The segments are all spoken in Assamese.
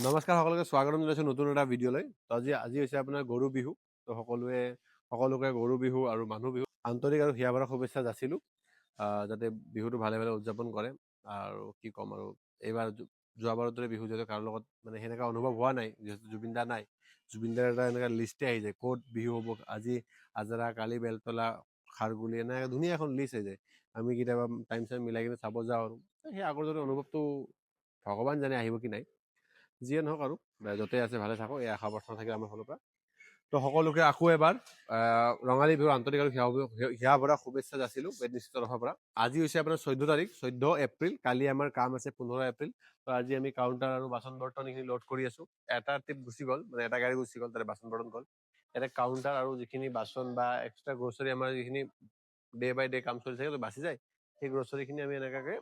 নমস্কাৰ সকলোকে স্বাগতম জনাইছোঁ নতুন এটা ভিডিঅ'লৈ। তো আজি হৈছে আপোনাৰ গৰু বিহু। তো সকলোকে গৰু বিহু আৰু মানুহ বিহু আন্তৰিক আৰু হিয়া ভৰা শুভেচ্ছা যাচিলোঁ, যাতে বিহুটো ভালে ভালে উদযাপন কৰে। আৰু কি ক'ম আৰু, এইবাৰ যোৱাবাৰৰ দৰে বিহু যিহেতু কাৰো লগত মানে সেনেকুৱা অনুভৱ হোৱা নাই, যিহেতু জুবিন দা নাই। জুবিন দাৰ এটা এনেকুৱা লিষ্টে আহি যায় ক'ত বিহু হ'ব, আজি আজাৰা, কালি বেলতলা, খাৰগুলি, এনেকৈ ধুনীয়া এখন লিষ্ট আহি যায়। আমি কেতিয়াবা টাইম চাইম মিলাই কিনে চাব যাওঁ আৰু সেই আগৰ দৰে অনুভৱটো ভগৱান জানে আহিব কি নাই। যিয়ে নহওক আৰু য'তে আছে ভালে থাকক, এই আশা প্ৰাৰ্থনা থাকিল আমাৰ ফালৰ পৰা। তো সকলোকে আকৌ এবাৰ ৰঙালী বিহুৰ আন্তৰিক আৰু হিয়া ভৰা শুভেচ্ছা যাচিলোঁ বেডমিষ্টৰ তৰফৰ পৰা। আজি হৈছে আপোনাৰ 14 তাৰিখ, 14 এপ্ৰিল। কালি আমাৰ কাম আছে 15 এপ্ৰিল। তো আজি আমি কাউণ্টাৰ আৰু বাচন বৰ্তন এইখিনি লোড কৰি আছোঁ। এটা ট্ৰিপ গুচি গ'ল, মানে এটা গাড়ী গুচি গ'ল, তাতে বাচন বৰ্তন গ'ল। ইয়াতে কাউণ্টাৰ আৰু যিখিনি বাচন বা এক্সট্ৰা গ্ৰ'চাৰী আমাৰ যিখিনি ডে বাই ডে কাম চলি থাকে বাচি যায়, সেই গ্ৰ'চাৰীখিনি আমি এনেকুৱাকৈ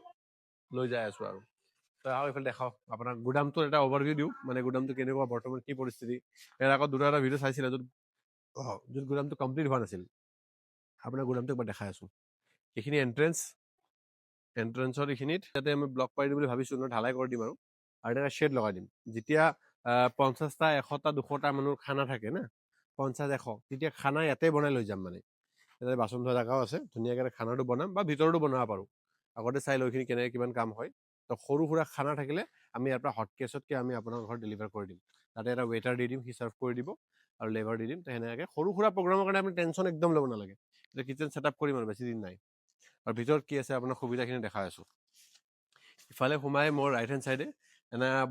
লৈ যাই আছোঁ আৰু। তো আহক এইফালে দেখাওঁ আপোনাক গুদামটোৰ এটা অভাৰভিউ দিওঁ, মানে গুদামটো কেনেকুৱা, বৰ্তমান কি পৰিস্থিতি। ইয়াৰ আগত দুটা এটা ভিডিঅ' চাইছিলে য'ত গুদামটো কমপ্লিট হোৱা নাছিল। আপোনাৰ গুদামটো একবাৰ দেখাই আছোঁ। এইখিনি এণ্ট্ৰেঞ্চৰ এইখিনিত ইয়াতে আমি ব্লক পাৰি দিম বুলি ভাবিছোঁ, ঢালাই কৰি দিম আৰু এটা শ্বেড লগাই দিম। যেতিয়া 50টা 100টা 200টা মানুহৰ খানা থাকে না, 50-100, তেতিয়া খানা ইয়াতে বনাই লৈ যাম। মানে ইয়াতে বাচন ধোৱা জেগাও আছে, ধুনীয়াকৈ খানাটো বনাম বা ভিতৰতো বনাব পাৰোঁ। আগতে চাই লৈ খিনি কেনেকৈ কিমান কাম হয়। তো সৰু সুৰা খানা থাকিলে আমি ইয়াৰ পৰা হটকেছতকৈ আমি আপোনাৰ ঘৰত ডেলিভাৰ কৰি দিম। তাতে এটা ৱেটাৰ দি দিম, সি চাৰ্ভ কৰি দিব আৰু লেবাৰ দি দিম। তো সেনেকৈ সৰু সুৰা প্ৰগ্ৰামৰ কাৰণে আপুনি টেনশ্যন একদম ল'ব নালাগে। এতিয়া কিটচেন ছেট আপ কৰিম আৰু বেছি দিন নাই। আৰু ভিতৰত কি আছে আপোনাৰ সুবিধাখিনি দেখাই আছোঁ। ইফালে সোমাই মোৰ ৰাইট হেণ্ড চাইডে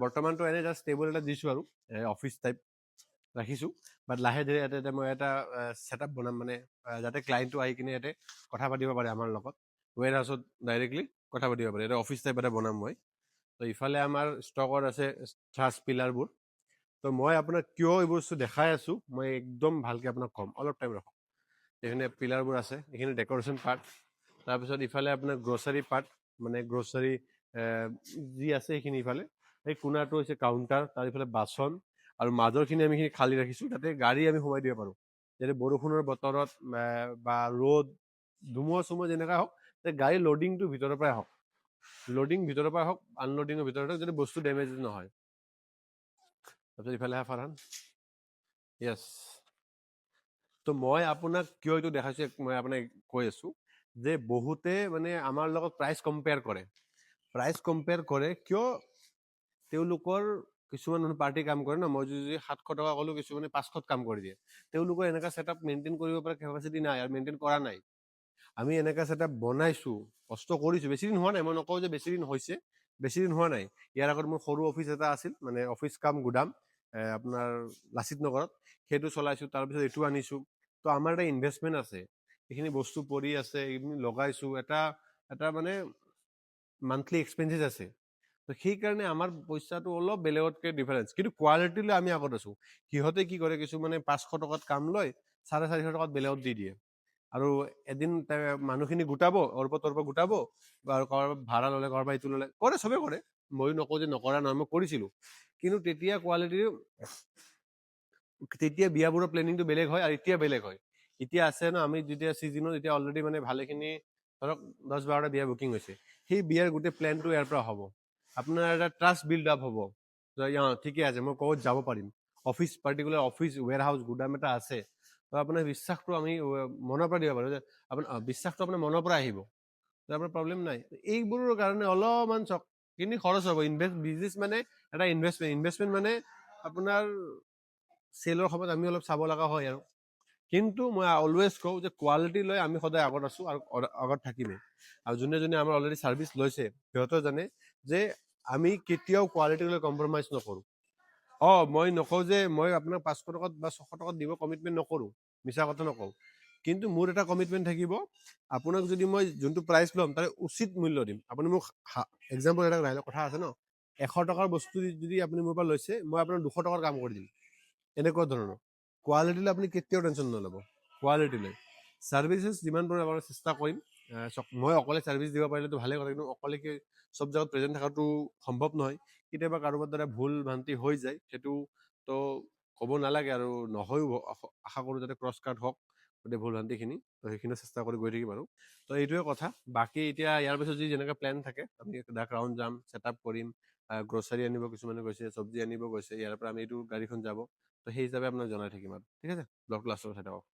বৰ্তমানটো এনেই জাষ্ট টেবুল এটা দিছোঁ আৰু অফিচ টাইপ ৰাখিছোঁ। বাট লাহে ধীৰে ইয়াতে মই এটা ছেট আপ বনাম, মানে যাতে ক্লাইণ্টটো আহি কিনে ইয়াতে কথা পাতিব পাৰে আমাৰ লগত, ৱেৰ হাউচত ডাইৰেক্টলি কথা পাতিব পাৰে। এটা অফিচ টাইপ এটা বনাম মই। তো ইফালে আমাৰ ষ্টকত আছে থ্ৰাছ পিলাৰবোৰ। তো মই আপোনাক কিয় এইবোৰ বস্তু দেখাই আছোঁ, মই একদম ভালকৈ আপোনাক ক'ম, অলপ টাইম ৰখক। এইখিনি পিলাৰবোৰ আছে, এইখিনি ডেক'ৰেশ্যন পাৰ্ট। তাৰপিছত ইফালে আপোনাৰ গ্ৰ'চাৰী পাৰ্ট, মানে গ্ৰ'চাৰী যি আছে সেইখিনি ইফালে। এই কোণাটো হৈছে কাউণ্টাৰ, তাৰ ইফালে বাচন, আৰু মাজৰখিনি আমি এইখিনি খালী ৰাখিছোঁ যাতে গাড়ী আমি সোমাই দিব পাৰোঁ। যাতে বৰষুণৰ বতৰত বা ৰ'দ ধুমুহা চুমুহা যেনেকুৱা হওক, গাড়ী লোডিংটো ভিতৰৰ পৰাই হওক, লোডিং ভিতৰৰ পৰা হওক, আনলোডিঙৰ ভিতৰত হওক, যাতে বস্তু ডেমেজ নহয়। তাৰপিছত ইফালে ফাৰহান, য়েছ। তো মই আপোনাক কিয় এইটো দেখাইছোঁ, মই আপোনাক কৈ আছোঁ যে বহুতে মানে আমাৰ লগত প্ৰাইচ কম্পেয়াৰ কৰে। কিয়? তেওঁলোকৰ কিছুমান মানুহ পাৰ্টি কাম কৰে ন, মই যদি 700 টকা ক'লোঁ, কিছুমানে 500ত কাম কৰি দিয়ে। তেওঁলোকৰ এনেকুৱা ছেটআপ মেইনটেইন কৰিব পৰা কেপাচিটি নাই আৰু মেইনটেইন কৰা নাই। আমি এনেকুৱা ছেটআপ বনাইছোঁ, কষ্ট কৰিছোঁ। বেছি দিন হোৱা নাই, মই নকওঁ যে বেছি দিন হৈছে, বেছি দিন হোৱা নাই। ইয়াৰ আগত মোৰ সৰু অফিচ এটা আছিল, মানে অফিচ কাম গুদাম আপোনাৰ লাচিত নগৰত, সেইটো চলাইছোঁ। তাৰপিছত এইটো আনিছোঁ। তো আমাৰ এটা ইনভেষ্টমেণ্ট আছে, এইখিনি বস্তু পৰি আছে, এইখিনি লগাইছোঁ, এটা মানে মান্থলি এক্সপেঞ্চেছ আছে। তো সেইকাৰণে আমাৰ পইচাটো অলপ বেলেগতকৈ ডিফাৰেঞ্চ, কিন্তু কোৱালিটিলৈ আমি আগত আছোঁ। সিহঁতে কি কৰে, কিছুমানে 500 টকাত কাম লয়, 450 টকাত বেলেগত দি দিয়ে। আৰু এদিন মানুহখিনি গোটাব, অৰ্প গোটাব, বা কাৰোবাৰ ভাড়া ল'লে, কাৰোবাৰ এইটো ল'লে, কৰে, চবে কৰে। ময়ো নকওঁ যে নকৰা নহয়, মই কৰিছিলোঁ। কিন্তু তেতিয়া কোৱালিটিৰ, তেতিয়া বিয়াবোৰৰ প্লেনিংটো বেলেগ হয় আৰু এতিয়া বেলেগ হয়। এতিয়া আছে ন, আমি যেতিয়া ছিজনত এতিয়া অলৰেডি মানে ভালেখিনি ধৰক 10-12টা বিয়া বুকিং হৈছে। সেই বিয়াৰ গোটেই প্লেনটো ইয়াৰ পৰা হ'ব। আপোনাৰ এটা ট্ৰাষ্ট বিল্ড আপ হ'ব যে ঠিকে আছে, মই ক'ত যাব পাৰিম। অফিচ, পাৰ্টিকুলাৰ অফিচ, ৱেৰ হাউচ, গুদাম এটা আছে। তো আপোনাৰ বিশ্বাসটো আমি মনৰ পৰা দিব পাৰোঁ যে আপোনাৰ বিশ্বাসটো আপোনাৰ মনৰ পৰা আহিব, আপোনাৰ প্ৰব্লেম নাই। এইবোৰৰ কাৰণে অলপমান কিনি খৰচ হ'ব। বিজনেছ মানে এটা ইনভেষ্টমেণ্ট মানে আপোনাৰ চেলৰ সময়ত আমি অলপ চাব লগা হয় আৰু। কিন্তু মই অলৱেজ কওঁ যে কোৱালিটি লৈ আমি সদায় আগত আছোঁ আৰু আগত থাকিমেই। আৰু যোনে যোনে আমাৰ অলৰেডি ছাৰ্ভিচ লৈছে, সিহঁতেও জানে যে আমি কেতিয়াও কোৱালিটি লৈ কম্প্ৰমাইজ নকৰোঁ। মই নকওঁ যে মই আপোনাক 500 টকাত বা 600 টকাত দিব কমিটমেণ্ট নকৰোঁ, মিছা কথা নকওঁ। কিন্তু মোৰ এটা কমিটমেণ্ট থাকিব, আপোনাক যদি মই যোনটো প্ৰাইচ ল'ম তাৰে উচিত মূল্য দিম। আপুনি মোক এক্সাম্পল এটা কথা আছে ন, 100 টকাৰ বস্তু যদি আপুনি মোৰ পৰা লৈছে, মই আপোনাক 200 টকাৰ কাম কৰি দিম, এনেকুৱা ধৰণৰ। কোৱালিটিলৈ আপুনি কেতিয়াও টেনশ্যন নল'ব। কোৱালিটিলৈ ছাৰ্ভিচেছ যিমান পাৰোঁ আমাৰ চেষ্টা কৰিম। মই অকলে ছাৰ্ভিচ দিব পাৰিলেতো ভালেই কথা, কিন্তু অকলে কি চব জেগাত প্ৰেজেণ্ট থকাটো সম্ভৱ নহয়। কেতিয়াবা কাৰোবাৰ দ্বাৰা ভুল ভ্ৰান্তি হৈ যায়, সেইটো তো ক'ব নালাগে আৰু নহয়ও। আশা কৰোঁ যাতে ক্ৰছ কাট হওক, গোটেই ভুল ভ্ৰান্তিখিনি। তো সেইখিনি চেষ্টা কৰি গৈ থাকিম আৰু। তো এইটোৱে কথা। বাকী এতিয়া ইয়াৰ পিছত যি যেনেকৈ প্লেন থাকে, আমি ডাক ৰাউণ্ড যাম, ছেট আপ কৰিম, গ্ৰ'চাৰী আনিব কিছুমানে গৈছে, চব্জি আনিব গৈছে, ইয়াৰ পৰা আমি এইটো গাড়ীখন যাব। তো সেই হিচাপে আপোনাক জনাই থাকিম আৰু। ঠিক আছে, ব্লগটো লাষ্টত চাই থাকক।